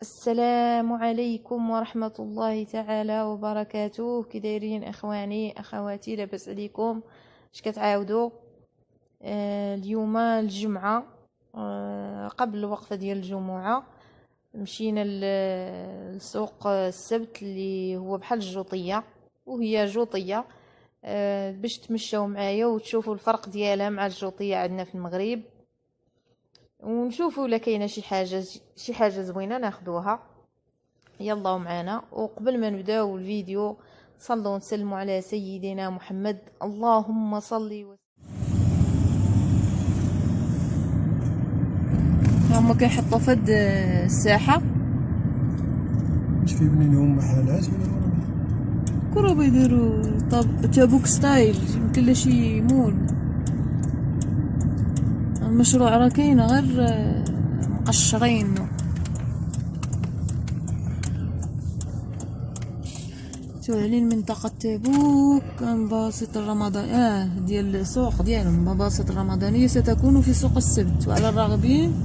السلام عليكم ورحمة الله تعالى وبركاته. كي دايرين اخواني اخواتي؟ لاباس عليكم؟ اش كتعاودوا؟ اليوم الجمعة، قبل الوقفة ديال الجمعة مشينا لسوق السبت اللي هو بحال الجوطية، وهي جوطية، باش تمشاو معايا وتشوفوا الفرق ديالها مع الجوطية عندنا في المغرب، ونشوفوا الا كاينه شي حاجه زوينه ناخذوها. يلا معنا. وقبل ما نبداو الفيديو صلوا ونسلموا على سيدنا محمد، اللهم صل وسلم. هما كيحطوا فد الساحه، واش كيبني لهم محلات ولا كرو بيديروا تابوك ستايل، يمكن لا شي مول. المشروع راه كاين غير مقشرين. تعلن منطقة تبوك مباسط الرمضان ديال السوق ديالهم. مباسط الرمضانية ستكون في سوق السبت، وعلى الراغبين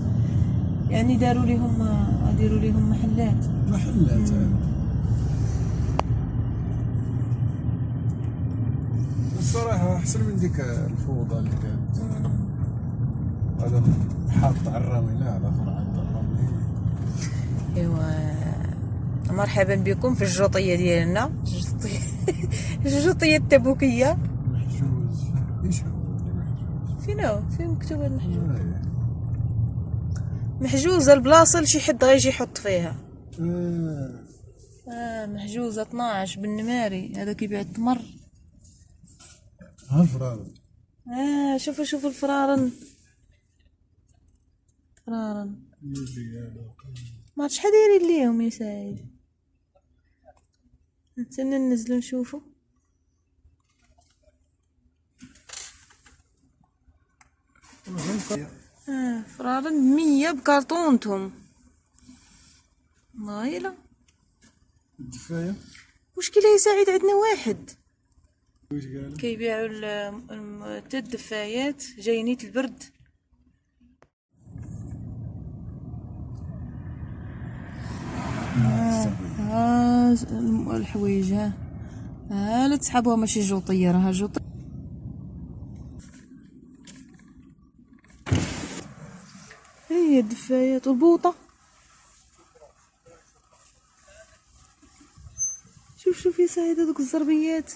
يعني داروا لهم محلات. الصراحة أحسن من ديك الفوضى اللي كانت. هذا حاط عرامي، لا فرع عرامي. ايوا مرحبا بكم في الجوطية ديالنا، الجوطية التبوكية. محجوز، ايش هو اللي محجوز؟ فين مكتوبة المحجوز؟ محجوزة البلاصة لشي حد غيجي يحط فيها. محجوزة 12 بالنماري. هذا كيبيع التمر. ها الفرارن. شوفوا الفرارن. ما عرفتش شحال دايرين ليهم يا سعيد. نتسنى ننزلو نشوفو. فرارن 100 بكارطونتهم. والله الا الدفاية. مشكلة يا سعيد، عندنا واحد واش قال؟ كيبيعوا الدفايات جاينيت البرد. الحوايج لا تسحبوها، ماشي جوطية، راها جوطية. هي الدفايات والبوطة. شوف يا سعيد هذوك الزربيات.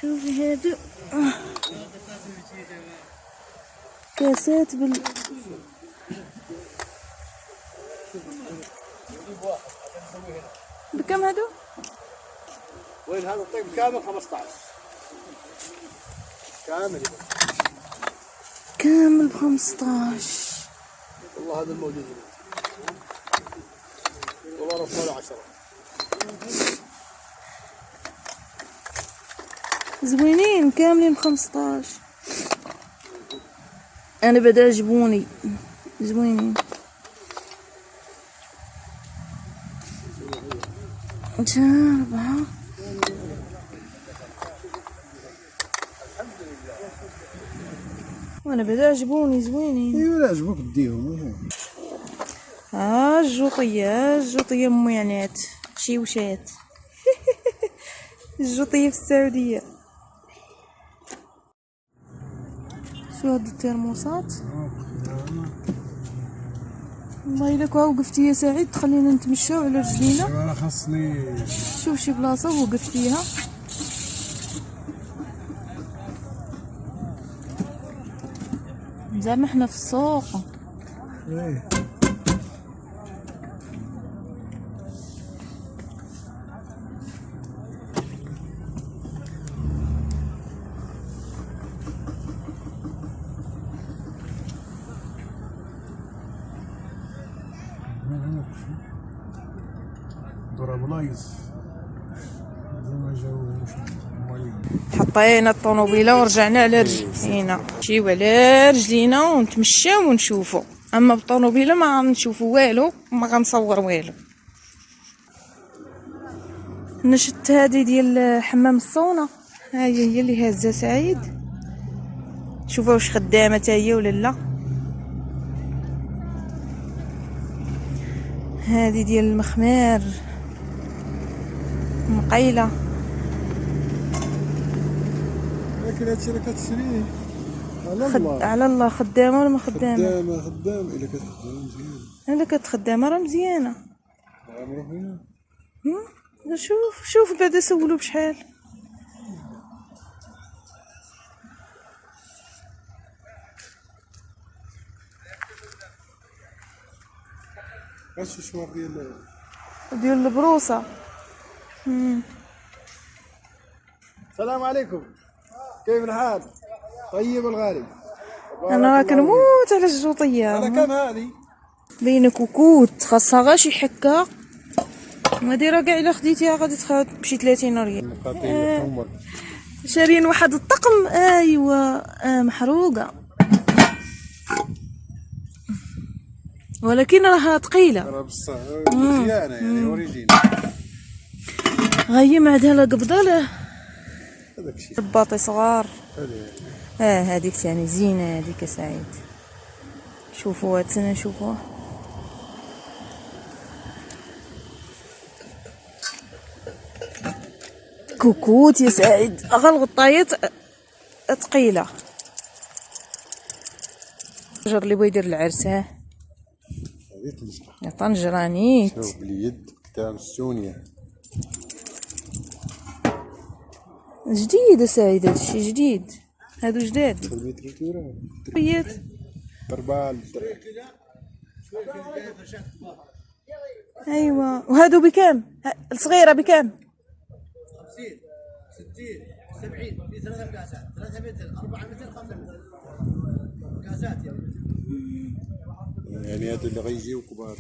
شوفي هادو كاسات بكم هادو؟ وين هذا الطيب كامل 15 كامل ب15. والله هذا الموجود والله رسمه 10. زوينين كاملين ب15. انا بدا عجبوني زوينين. ربعة. وانا بدا عجبوني زوينين. ايوا لا عجبوك ديهم. الجوطية ميعنات شي وشات. الجوطية في السعودية. شو هاد الترموسات؟ والله الا كون وقفتي يا سعيد تخلينا نتمشاو على رجلينا. انا خاصني شوف شي بلاصه وقف فيها. زعما حنا في السوق. ضرب لايص زعما جاو حطينا الطوموبيله ورجعنا على رجلينا. نمشيو على رجلينا ونتمشاو ونشوفو، اما بالطوموبيله ما غنشوفو والو، ما غنصور والو. نشت هذه ديال حمام الصونه، هي اللي هازه سعيد. شوفوا واش خدامه حتى هي ولا لا. هذه ديال المخمار مقيله. لكن هادشي اللي كتشريه على الله. على الله. خدامه ولا ما خدامه؟ خدامه الا كتخدم مزيان. الا كتخدامه راه مزيانه. عمرو فيها. شوف بعدا سولو بشحال. اش شوار ديال البروسه. السلام عليكم، كيف الحال؟ طيب الغالي. انا راه كنموت على الجوطيه. على كم هذه؟ بين كوكوت خاصها غير شي حكه. هادي راه كاع الا خديتيها غادي تمشي 30 ريال. شارين واحد الطقم. ايوا محروقه ولكن راها ثقيله. راه بصح مزيانه يعني اوريجين. غيم عندها لا قبضه له. هذاك الشيء رباطي صغار. هذه هذيك ثاني زينه هذيك سعيد. شوفوا هاد السنه شوفوه. كوكوت يا سعيد. غير الغطايات ثقيله. الطنجر اللي بغا يدير العرس. هذه طنجره. طنجرانيت. شوف باليد تاع السونيه. جديد سعيد. هادشي جديد. هادو جداد. بيت ضربه ايوا. وهادو بكام؟ الصغيره بكام؟ 50 60 70 في 3 كاسات. 3 متر 4 متر 5 متر كاسات يعني هادو اللي غيجيو كبار.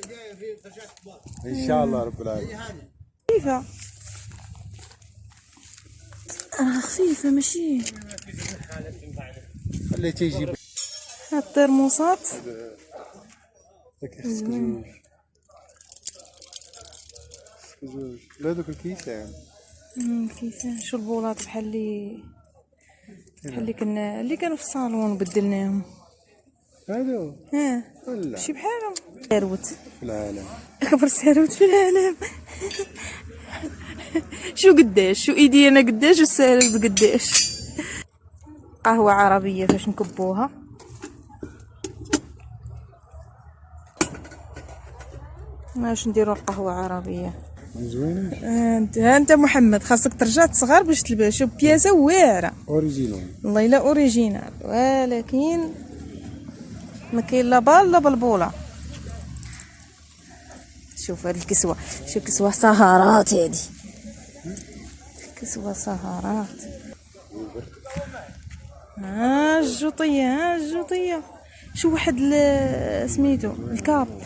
جايه في فرشات كبار ان شاء الله رب العالمين. خفيفه. خفيفه ماشي. خليتي يجيب هاد الترموسات. داك زوج. لا دوك الكيسان. كيفاه شو البولات بحال اللي كانوا في الصالون بدلناهم. هادو ولا شي بحالهم. ساروت في العالم. اكبر ساروت في العالم. شو قداش؟ شو ايدي انا قداش والساروت قداش؟ قهوه عربيه فاش نكبوها. واش نديرو القهوه عربيه زوينه. انت محمد خاصك ترجع تصغر باش تلبس. شوف بياسه واعره اوريجينال. والله الا اوريجينال ولكن ما كاين لا بال لا بالبوله. شوف هاد الكسوه. شوف كسوه سهرات. هادي كسوه سهرات. الجوطيه. شو واحد سميتو الكاب.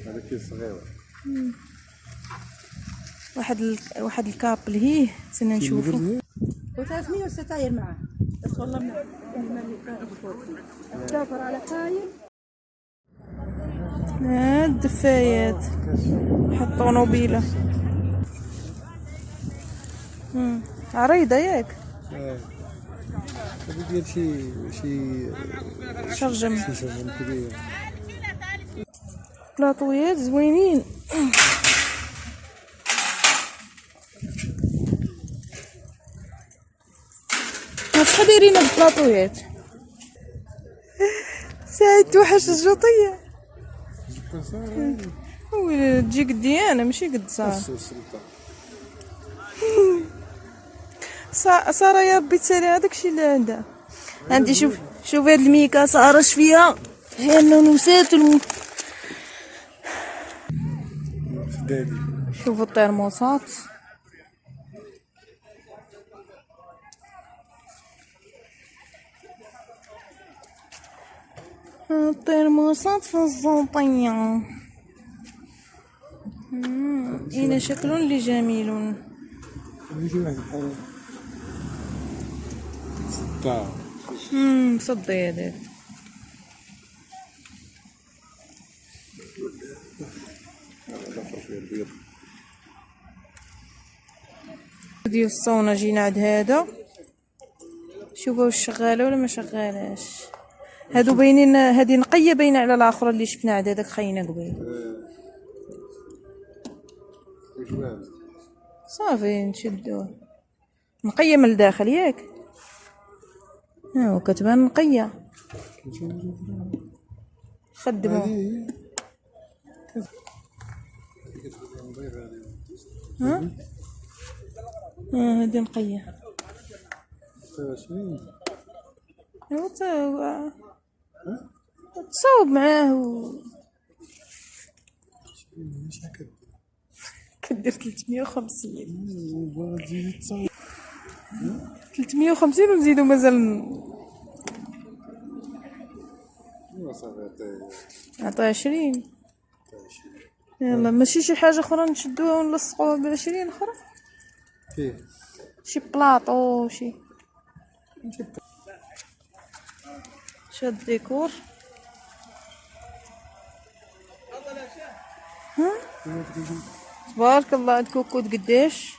هذا كيس صغير. واحد الكاب لهيه تسنى نشوفو. و300 ستاير معاه. تدخل لنا سافر على خايل. الدفايات. واحد طونوبيله عريضه ياك. هذا ديال شي شرجم كبير. بلاطويات زوينين. شحال دايرين هاد البلاطويات؟ ساعد توحش الجوطيه. تجي قدي انا ماشي قد ساره يا ربي تسالي هذاك الشيء اللي عندها. عندي شوف هاد الميكا ساره فيها النونوسات شوفوا الترموسات. الترموسات في الزوطية. إلى شكل لجميل. صدي هذاك. ديال الصونه جينا عند هذا. شوفوا واش شغاله ولا ما شغالاش. هادو باينين، هذه نقيه باينه على الاخرى اللي شفنا عند هذاك خاينه قبيل. صافي نشدوه نقيه من الداخل ياك. ها كتبان نقيه. خدموا ها هادي نقيه. ايوا تصاوب معاه كدير 350 350 ونزيدو مازال عطيه 20. يلا ماشي شي حاجه اخرى نشدوها ونلصقوها ب20 اخرى. كيف شي بلاطو شي شاد ديكور. ها تبارك الله عند كوكوت قداش.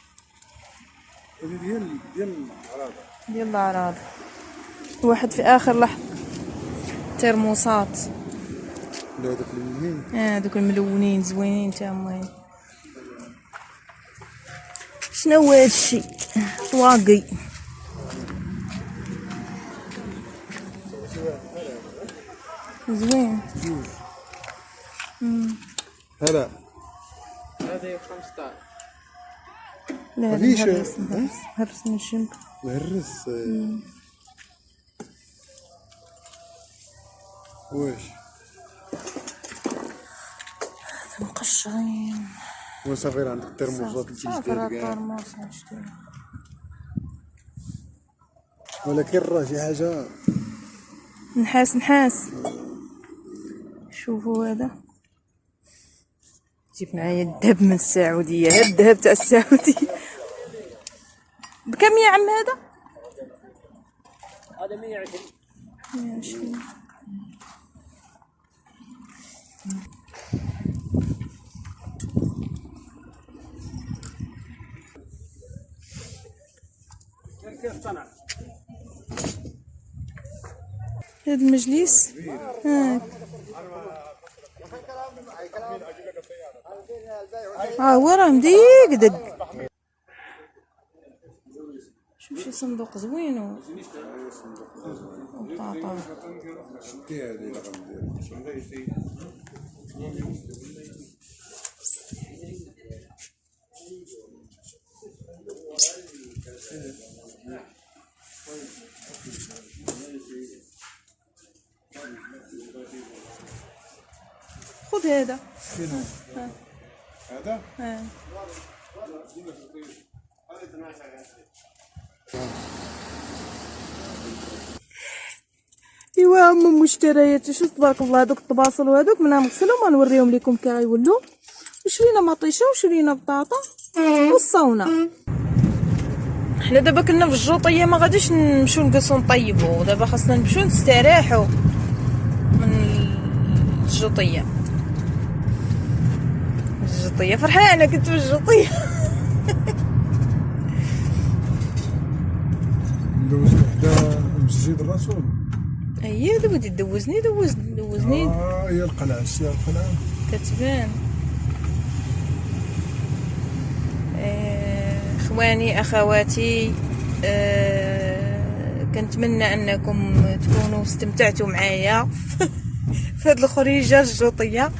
هذه ديال العراض. ديال العراض. واحد في اخر لحظه ترموسات. هذوك الملونين. دوك الملونين زوينين تامين. شنو هو هادشي؟ طواقي. زوين. هلا هذه 15. لا مفيش هرس من الجنب. مهرس. واش مقشرين. وصافي عندك الترموزات صافي راه الترموس نشتري. ولكن راه شي حاجه نحاس. شوفوا هذا جيب معايا الذهب من السعوديه. هاد الذهب تاع السعوديه بكم يا عم هذا؟ هذا 120. 120. كيف صنع؟ هاد المجلس هو راه مديقدق. شوف شي صندوق زوين وبطاطا. شتي هذه الرقم ديالها. خذ هذا. هذا ايوا هما مشتريات. شوف تبارك الله هذوك الطباصل وهذوك منا نغسلهم ونوريهم لكم كي غيولوا. وشرينا مطيشه وشرينا بطاطا والصونه. حنا دابا كنا في الجوطيه ما غاديش نمشيو نقصو نطيبو. دابا خاصنا نمشيو نستراحو من الجوطيه. فرحانه كنت في الجوطيه. ندوز وحده مسجد الرسول. اييه دابا دوزني. هي القلعه. هي القلعه كتبان. اخواني اخواتي، كنتمنى انكم تكونوا استمتعتوا معايا في هذه الخريجه الجوطيه.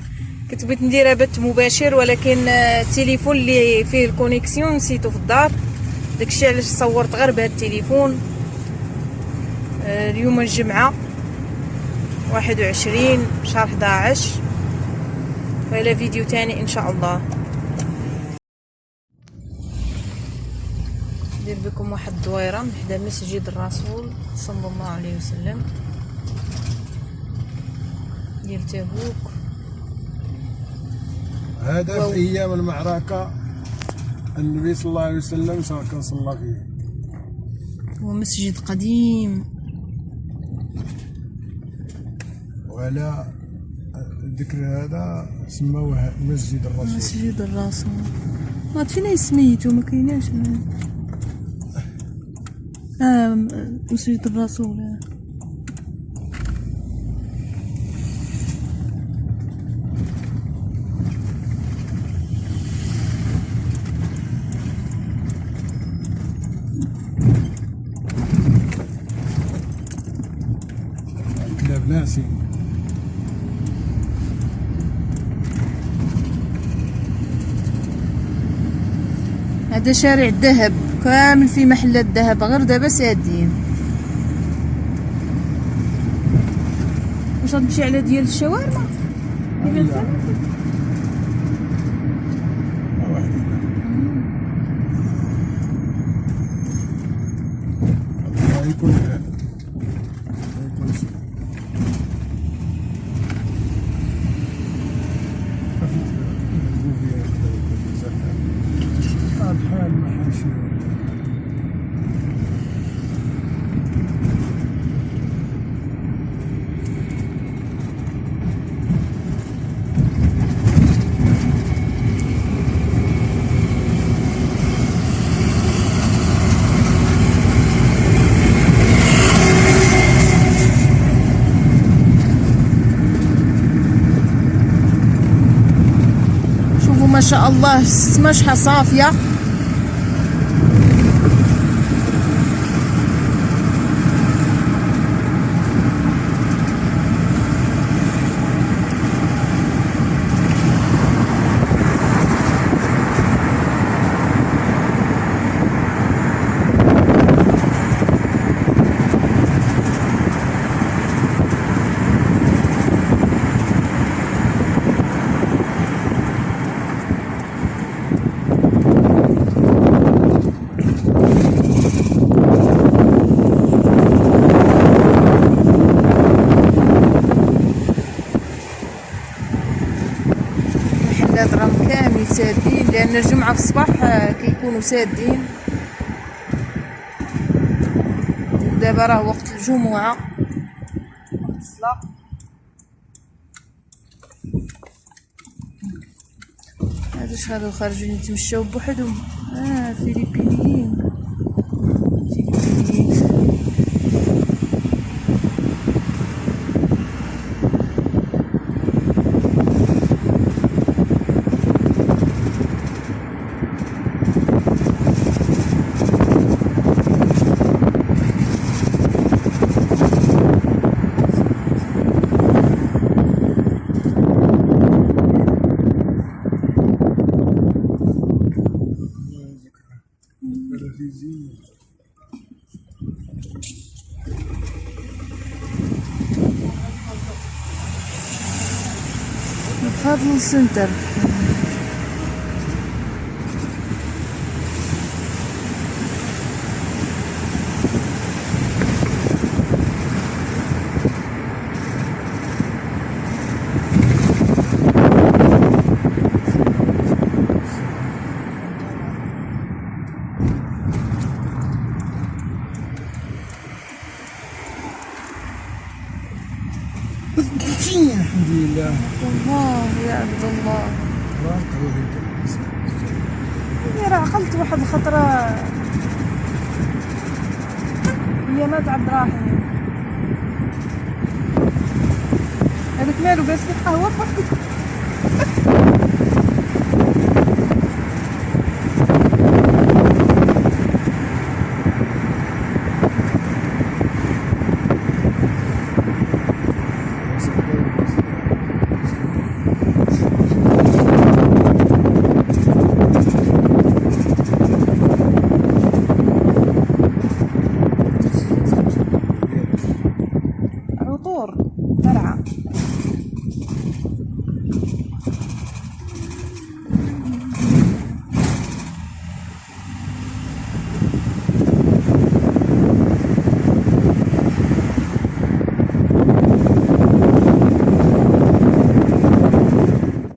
كنت بغيت نديرها بث مباشر ولكن التليفون اللي فيه الكونيكسيون نسيتو في الدار. داكشي علاش صورت غير بهذا التليفون. اليوم الجمعه 21 شهر 11 والى فيديو تاني ان شاء الله. ندير بكم واحد الدويره من حدا مسجد الرسول صلى الله عليه وسلم ديال تبوك. هذا في ايام المعركه النبي صلى الله عليه وسلم كان صلى فيه. هو مسجد قديم. وعلى الذكر هذا سموه مسجد الرسول. مسجد الرسول. ما فينا سميتو ما كايناش. مسجد الرسول. كلاب ناسي. هذا شارع الذهب كامل في محلات ذهب، غير دابا سادين. واش غتمشي على ديال الشاورما؟ شوفوا ما شاء الله السماشحة صافية. المحلات راهم كامل سادين لان الجمعة في الصباح كيكونوا سادين. دابا راه وقت الجمعة، وقت الصلاة. هادوش هادو خارجين يتمشاو بوحدهم. فيليبينيين. فاضل سنتر. الحمد لله. الله يا عبد الله. راه عقلت واحد الخطرة هي مات عبد الرحيم. هذاك مالو جالس في القهوة بوحدو.